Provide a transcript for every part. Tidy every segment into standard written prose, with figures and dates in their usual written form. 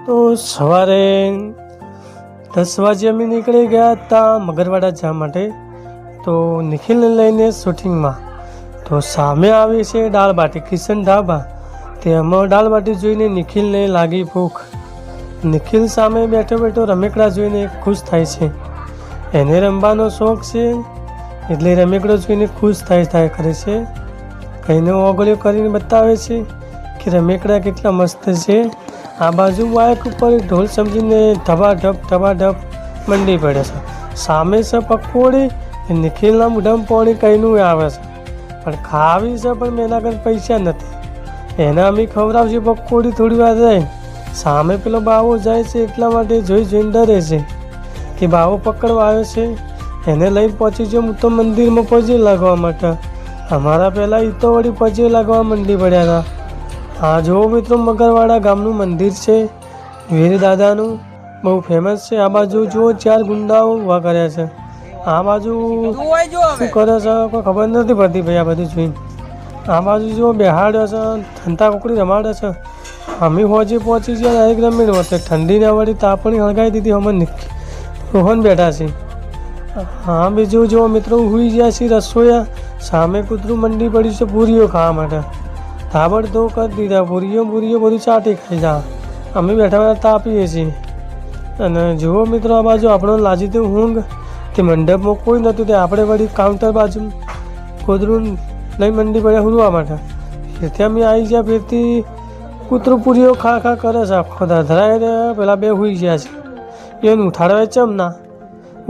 તો સવારે 10 વાગે અમે નીકળી ગયા હતા મગરવાડા જવા માટે। તો નિખિલને લઈને શૂટિંગમાં તો સામે આવી છે દાળ બાટી કિશન ઢાબા। તેમાં દાળ બાટી જોઈને નિખિલને લાગી ભૂખ। નિખિલ સામે બેઠો બેઠો રમેકડા જોઈને ખુશ થાય છે। એને રમવાનો શોખ છે એટલે રમેકડો જોઈને ખુશ થાય કરે છે। કઈને ઓગળ્યો કરીને બતાવે છે કે રમેકડા કેટલા મસ્ત છે। આ બાજુ બાઇક ઉપર ઢોલ સમજીને ધબાધબ મંડી પડે છે। સામે છે પકોડી, નિખિલના મોઢામાં પાણી કઈનું આવે છે પણ ખાવી છે, પણ મેં એના આગળ પૈસા નથી। એના અમે ખવડાવશે પકોડી થોડી વાર જાય। સામે પેલો બાવો જાય છે એટલા માટે જોઈને ડરે છે કે બાવો પકડવા આવ્યો છે। એને લઈને પહોંચી ગયો હું તો મંદિરમાં પજે લાગવા માટે। અમારા પહેલાં એ તો વળી પજે લાગવા મંડી પડ્યા હતા। હા જુઓ મિત્રો, મગરવાડા ગામનું મંદિર છે વીર દાદાનું, બહુ ફેમસ છે। આ બાજુ જુઓ 4 ગુંડાઓ ઊભા કર્યા છે। આ બાજુ શું કરે છે કોઈ ખબર નથી પડતી ભાઈ। આ બધું જોઈને આ બાજુ જુઓ બેહાડ્યો છે, ઠંડા કુકડી રમાડે છે। અમે હોજે પહોંચી ગયા ડાયરેક્ટ રમીને વખતે ઠંડીને વળી તાપણી હળગાવી દીધી। અમે રોહન બેઠા છીએ। હા બીજું જુઓ મિત્રો, હુઈ ગયા છીએ રસોયા સામે કૂતરું મંડી પડ્યું છે પૂરીઓ ખાવા માટે। તાબડતોડ કરી દીધા પૂરીઓ બધું ચાટી ખાઈ જા। અમે બેઠા તાપીએ છીએ। અને જુઓ મિત્રો, આ બાજુ આપણો લાજી તો ઊંઘ તે મંડપમાં કોઈ નહોતું, તે આપણે વળી કાઉન્ટર બાજુ કૂતરું લઈ મંડી પડ્યા હુરવા માટે। તેથી અમે આવી ગયા ફેરથી કૂતરું પૂરીઓ ખા કરે છે આખો ધરાય। પેલા બે હુઈ ગયા છે, એને ઉઠાડવા ચમ ના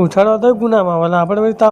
ઉઠાડવા તો ગુનામાં આવે, આપણે વળી